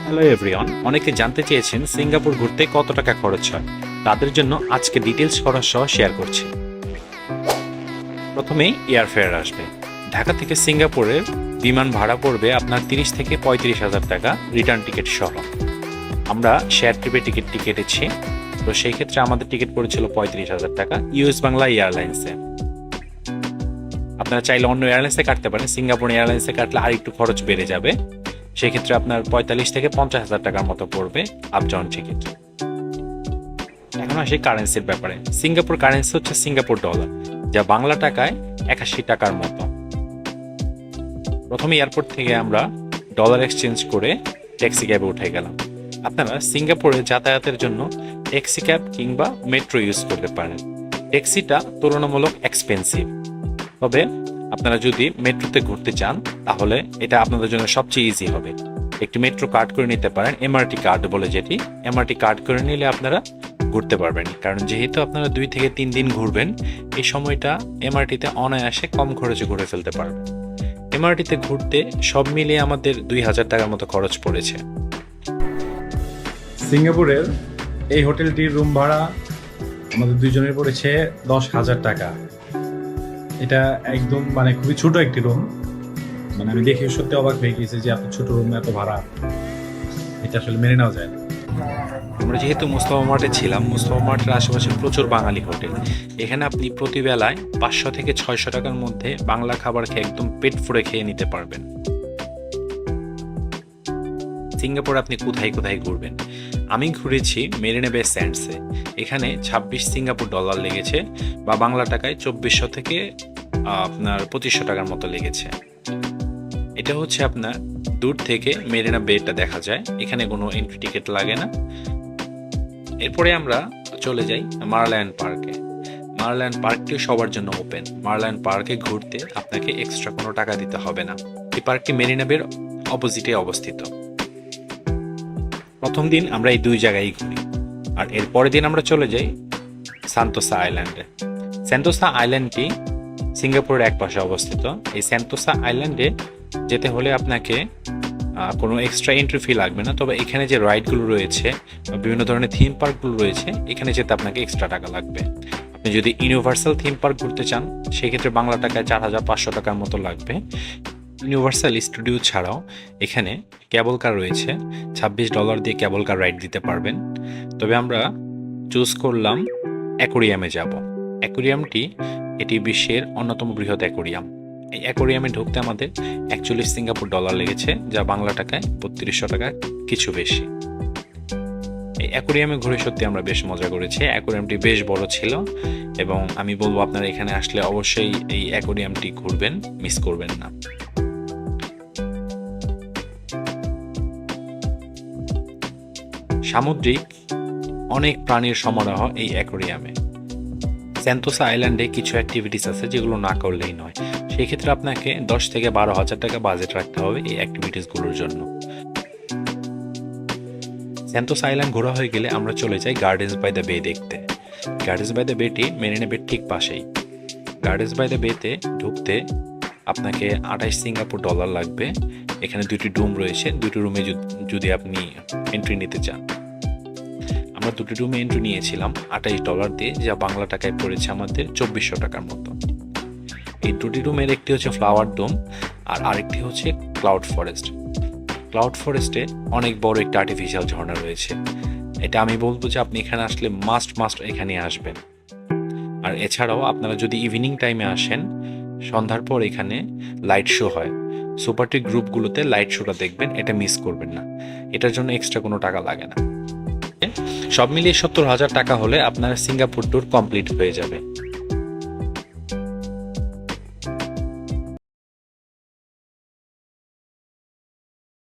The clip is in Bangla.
হ্যালো এভরিওয়ান, অনেকে জানতে চেয়েছেন সিঙ্গাপুর ঘুরতে কত টাকা খরচ হয়। তাদের জন্য আজকে ডিটেলস খরচ সহ শেয়ার করছি। প্রথমেই এয়ারফেয়ার আসবে। ঢাকা থেকে সিঙ্গাপুরের বিমান ভাড়া পড়বে আপনার 30 থেকে 35,000 টাকা রিটার্ন টিকিট সহ। আমরা শেয়ার ট্রিপে টিকিটটি কেটেছি, তো সেই ক্ষেত্রে আমাদের টিকিট পড়েছিল 35,000 টাকা ইউএস বাংলা এয়ারলাইন্সে। আপনারা চাইলে অন্য এয়ারলাইন্সে কাটতে পারেন, সিঙ্গাপুর এয়ারলাইন্সে কাটলে আর একটু খরচ বেড়ে যাবে। সেক্ষেত্রে আপনার 45 থেকে 50,000 টাকার মতো পড়বে আপ ডাউন টিকিট। এখন আসি কারেন্সির ব্যাপারে। সিঙ্গাপুর কারেন্সি হচ্ছে সিঙ্গাপুর ডলার, যা বাংলা টাকায় 81 টাকার মতো। প্রথমে এয়ারপোর্ট থেকে আমরা ডলার এক্সচেঞ্জ করে ট্যাক্সি ক্যাবে উঠে গেলাম। আপনারা সিঙ্গাপুরে যাতায়াতের জন্য ট্যাক্সি ক্যাব কিংবা মেট্রো ইউজ করতে পারেন। ট্যাক্সিটা তুলনামূলক এক্সপেন্সিভ, তবে আপনারা যদি মেট্রোতে ঘুরতে চান তাহলে এটা আপনাদের জন্য সবচেয়ে ইজি হবে। একটি মেট্রো কার্ড করে নিতে পারেন, এমআরটি কার্ড বলে যেটি। এমআরটি কার্ড করে নিলে আপনারা ঘুরতে পারবেন, কারণ যেহেতু আপনারা 2 থেকে 3 দিন ঘুরবেন, এই সময়টা এমআরটিতে অনায়াসে কম খরচে ঘুরে ফেলতে পারবেন। এমআরটিতে ঘুরতে সব মিলিয়ে আমাদের 2,000 টাকার মতো খরচ পড়েছে। সিঙ্গাপুরের এই হোটেলটির রুম ভাড়া আমাদের দুইজনের পড়েছে 10,000 টাকা। এটা একদম খুবই ছোট একটি রুম। আমি দেখে সত্যি অবাক হয়ে গেছি যে এত ছোট রুমে এত ভাড়া, এটা আসলে মেনে নেওয়া যায় না। আমরা যেহেতু মুস্তাফা মার্টে ছিলাম, মুস্তাফা মার্টের আশেপাশে প্রচুর বাঙালি হোটেল। এখানে আপনি প্রতি বেলায় 500 থেকে 600 টাকার মধ্যে বাংলা খাবার খেয়ে একদম পেট ফুরে খেয়ে নিতে পারবেন। সিঙ্গাপুরে আপনি কোথায় কোথায় ঘুরবেন? আমি ঘুরেছি মেরিনা বে স্যান্ডসে। এখানে 26 সিঙ্গাপুর ডলার লেগেছে, বা বাংলা টাকায় 2400 থেকে আপনার 2500 টাকার মতো লেগেছে। এটা হচ্ছে আপনার দূর থেকে মেরিনা বেটা দেখা যায়, এখানে কোনো এন্ট্রি টিকিট লাগে না। এরপরে আমরা চলে যাই মার্ল্যান্ড পার্কে। মার্ল্যান্ড পার্কটিও সবার জন্য ওপেন। মার্ল্যান্ড পার্কে ঘুরতে আপনাকে এক্সট্রা কোনো টাকা দিতে হবে না। এই পার্কটি মেরিনা বের অপোজিটে অবস্থিত। প্রথম দিন আমরা এই 2 জায়গায় ঘুরি, আর এর পরের দিন আমরা চলে যাই সেন্তোসা আইল্যান্ডে। সেন্তোসা আইল্যান্ডটি সিঙ্গাপুরের এক পাশে অবস্থিত। এই সেন্তোসা আইল্যান্ডে যেতে হলে আপনাকে কোনো এক্সট্রা এন্ট্রি ফি লাগবে না, তবে এখানে যে রাইডগুলো রয়েছে বা বিভিন্ন ধরনের থিম পার্কগুলো রয়েছে, এখানে যেতে আপনাকে এক্সট্রা টাকা লাগবে। আপনি যদি ইউনিভার্সাল থিম পার্ক ঘুরতে চান, সেক্ষেত্রে বাংলা টাকায় 4,500 টাকার মতো লাগবে। ইউনিভার্সাল স্টুডিও ছাড়াও এখানে ক্যাবল কার রয়েছে, $26 দিয়ে ক্যাবল কার রাইড দিতে পারবেন। তবে আমরা চুজ করলাম অ্যাকোরিয়ামে যাব। অ্যাকোরিয়ামটি এটি বিশ্বের অন্যতম বৃহৎ অ্যাকোরিয়াম। এই অ্যাকোরিয়ামে ঢুকতে আমাদের 41 সিঙ্গাপুর ডলার লেগেছে, যা বাংলা টাকায় 3200 টাকা কিছু বেশি। এই অ্যাকোরিয়ামে ঘুরে সত্যি আমরা বেশ মজা করেছি। অ্যাকোরিয়ামটি বেশ বড় ছিল, এবং আমি বলবো আপনারা এখানে আসলে অবশ্যই এই অ্যাকোরিয়ামটি ঘুরবেন, মিস করবেন না। সামুদ্রিক অনেক প্রাণীর সমারোহ এই অ্যাকোরিয়ামে। সেন্তোসা আইল্যান্ডে কিছু অ্যাক্টিভিটিস আছে যেগুলো না করলেই নয়। সেই ক্ষেত্রে আপনাকে 10 থেকে 12,000 টাকা বাজেট রাখতে হবে এই অ্যাক্টিভিটিসগুলোর জন্য। সেন্তোসা আইল্যান্ড ঘোরা হয়ে গেলে আমরা চলে যাই গার্ডেন্স বাই দ্য বে দেখতে। গার্ডেন্স বাই দ্য বেটি মেরিনা বের ঠিক পাশেই। গার্ডেন্স বাই দ্য বেতে ঢুকতে আপনাকে 28 সিঙ্গাপুর ডলার লাগবে। এখানে 2টি রুম রয়েছে, 2টি রুমে যদি আপনি এন্ট্রি নিতে চান। আমরা 2টি রুমে এন্ট্রি নিয়েছিলাম $28 দিয়ে, যা বাংলা টাকায় পড়েছে আমাদের 2400 টাকার মতো। এই 2টি রুমের একটি হচ্ছে ফ্লাওয়ার ডোম, আর আরেকটি হচ্ছে ক্লাউড ফরেস্ট। ক্লাউড ফরেস্টে অনেক বড় একটি আর্টিফিশিয়াল ঝর্ণা রয়েছে। এটা আমি বলবো যে আপনি এখানে আসলে মাস্ট এখানে আসবেন। আর এছাড়াও আপনারা যদি ইভিনিং টাইমে আসেন, সন্ধ্যার পর এখানে লাইট শো হয়। সুপারটি গ্রুপগুলোতে লাইট শোটা দেখবেন, এটা মিস করবেন না। এটার জন্য এক্সট্রা কোনো টাকা লাগে না। সব মিলিয়ে 70,000 টাকা হলে আপনার সিঙ্গাপুর ট্যুর কমপ্লিট হয়ে যাবে।